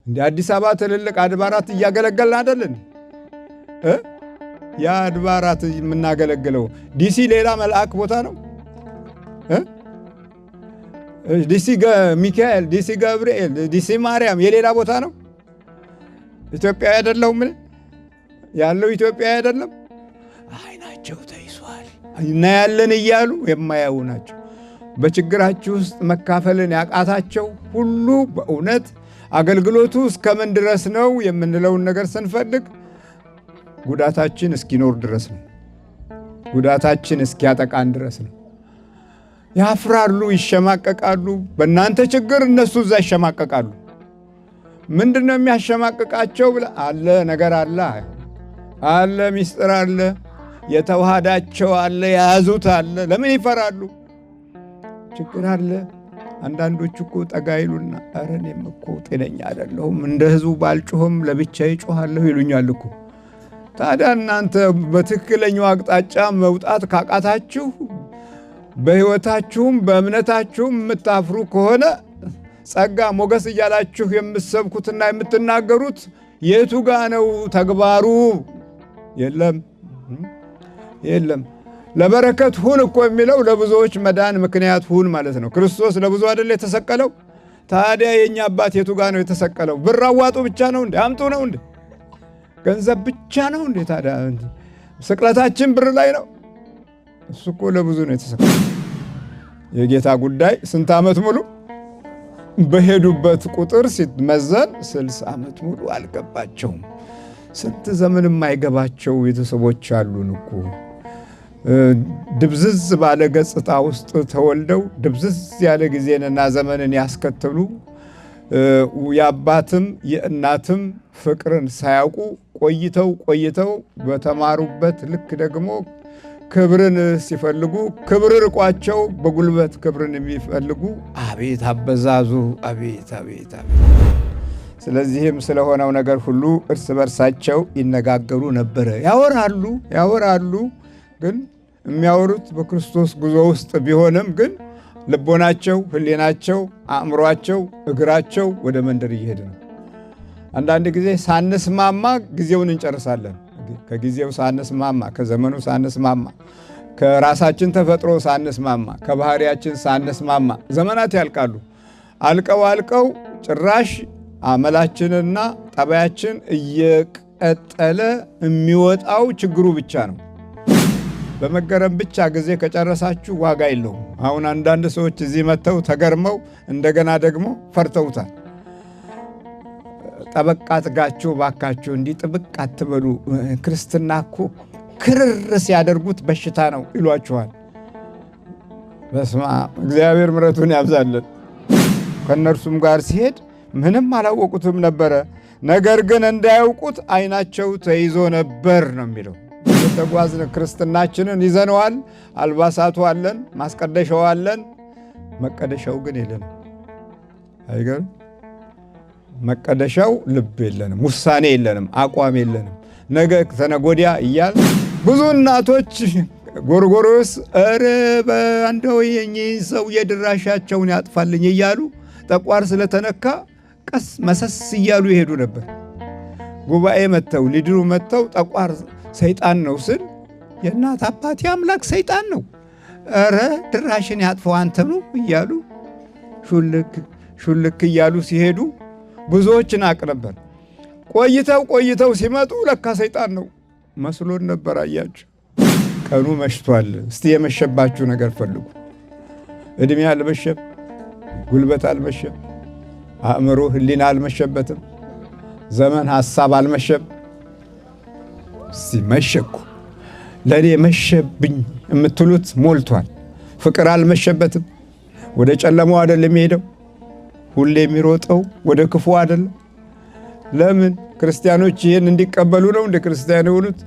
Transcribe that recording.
እንደ አዲስ አበባ ትልልቅ አድባራት እያገለገልን አይደለን? ያ አድባራት የምናገለግለው ዲሲ ሌላ መልአክ ቦታ ነው። ዲሲ ሚካኤል፣ ዲሲ ገብርኤል፣ ዲሲ ማርያም የሌላ ቦታ ነው። ኢትዮጵያ አይደለም ምን ያለው ኢትዮጵያ አይደለም። አይናቸው ተይዟል እናያለን እያሉ የማያዩ ናቸው። በችግራችሁ ውስጥ መካፈልን ያቃታቸው ሁሉ በእውነት አገልግሎቱ እስከምን ድረስ ነው የምንለውን ነገር ስንፈልግ ጉዳታችን እስኪኖር ድረስ ነው። ጉዳታችን እስኪያጠቃን ድረስ ነው። ያፍራሉ፣ ይሸማቀቃሉ። በእናንተ ችግር እነሱ እዛ ይሸማቀቃሉ። ምንድነው የሚያሸማቅቃቸው ብለ አለ ነገር አለ ሚስጥር አለ፣ የተዋሃዳቸው አለ፣ የያዙት አለ። ለምን ይፈራሉ? ችግር አለ። አንዳንዶቹ እኮ ጠጋ ይሉና ኧረ እኔም እኮ ጤነኛ አይደለሁም እንደ ህዝቡ ባልጮህም ለብቻዬ ጮኻለሁ ይሉኛል እኮ። ታዲያ እናንተ በትክክለኛው አቅጣጫ መውጣት ካቃታችሁ በህይወታችሁም በእምነታችሁም የምታፍሩ ከሆነ ጸጋ ሞገስ እያላችሁ የምትሰብኩትና የምትናገሩት የቱ ጋ ነው ተግባሩ? የለም። ለበረከት ሁን እኮ የሚለው ለብዙዎች መዳን ምክንያት ሁን ማለት ነው። ክርስቶስ ለብዙ አይደል የተሰቀለው? ታዲያ የኛ አባት የቱ ጋ ነው የተሰቀለው? ብር አዋጡ ብቻ ነው እንዴ? አምጡ ነው እንዴ? ገንዘብ ብቻ ነው እንዴ? ታዲያ ስቅለታችን ብር ላይ ነው? እሱ እኮ ለብዙ ነው የተሰቀለው። የጌታ ጉዳይ ስንት ዓመት ሙሉ በሄዱበት ቁጥር ሲመዘን 60 ዓመት ሙሉ አልገባቸውም። ስንት ዘመን የማይገባቸው ቤተሰቦች አሉን እኮ። ድብዝዝ ባለ ገጽታ ውስጥ ተወልደው ድብዝዝ ያለ ጊዜንና ዘመንን ያስከተሉ የአባትም የእናትም ፍቅርን ሳያውቁ ቆይተው በተማሩበት ልክ ደግሞ ክብርን ሲፈልጉ ክብር ርቋቸው በጉልበት ክብርን የሚፈልጉ አቤት አበዛዙ! አቤት! ስለዚህም ስለሆነው ነገር ሁሉ እርስ በርሳቸው ይነጋገሩ ነበረ። ያወራሉ ግን የሚያወሩት በክርስቶስ ጉዞ ውስጥ ቢሆንም ግን ልቦናቸው፣ ሕሊናቸው፣ አእምሯቸው፣ እግራቸው ወደ መንደር እየሄደ ነው። አንዳንድ ጊዜ ሳንስማማ ጊዜውን እንጨርሳለን። ከጊዜው ሳንስማማ፣ ከዘመኑ ሳንስማማ፣ ከራሳችን ተፈጥሮ ሳንስማማ፣ ከባህሪያችን ሳንስማማ ዘመናት ያልቃሉ። አልቀው ጭራሽ አመላችንና ጠባያችን እየቀጠለ የሚወጣው ችግሩ ብቻ ነው። በመገረም ብቻ ጊዜ ከጨረሳችሁ ዋጋ የለውም። አሁን አንዳንድ ሰዎች እዚህ መጥተው ተገርመው እንደገና ደግሞ ፈርተውታል። ጠበቅ አድርጋችሁ ባካችሁ እንዲህ ጥብቅ አትበሉ፣ ክርስትና እኮ ክርር ሲያደርጉት በሽታ ነው ይሏችኋል። በስመ አብ እግዚአብሔር ምሕረቱን ያብዛልን። ከእነርሱም ጋር ሲሄድ ምንም አላወቁትም ነበረ፣ ነገር ግን እንዳያውቁት ዓይናቸው ተይዞ ነበር ነው የሚለው። የተጓዝን ክርስትናችንን ይዘነዋል። አልባሳቱ አለን፣ ማስቀደሻው አለን። መቀደሻው ግን የለንም። አይገርም? መቀደሻው ልብ የለንም፣ ውሳኔ የለንም፣ አቋም የለንም። ነገ ተነገ ወዲያ እያል ብዙ እናቶች ጎርጎሮስ ኧረ በአንደው የኚህ ሰው የድራሻቸውን ያጥፋልኝ እያሉ ጠቋር ስለተነካ ቀስ መሰስ እያሉ ይሄዱ ነበር። ጉባኤ መጥተው ሊድሩ መጥተው ጠቋር ሰይጣን ነው ስል የእናት አባቴ አምላክ ሰይጣን ነው፣ ኧረ ድራሽን ያጥፈው አንተ ነው እያሉ ሹልክ እያሉ ሲሄዱ ብዙዎችን አቅ ነበር። ቆይተው ሲመጡ ለካ ሰይጣን ነው መስሎን ነበር። አያችሁ፣ ቀኑ መሽቷል። እስቲ የመሸባችሁ ነገር ፈልጉ። ዕድሜ አልመሸም፣ ጉልበት አልመሸም፣ አእምሮ ሕሊና አልመሸበትም፣ ዘመን ሐሳብ አልመሸም። እስቲ መሸኩ ለእኔ መሸብኝ የምትሉት ሞልቷል። ፍቅር አልመሸበትም። ወደ ጨለማው አይደለም የሚሄደው፣ ሁሌ የሚሮጠው ወደ ክፉ አይደለም። ለምን? ክርስቲያኖች ይህን እንዲቀበሉ ነው እንደ ክርስቲያን የሆኑት።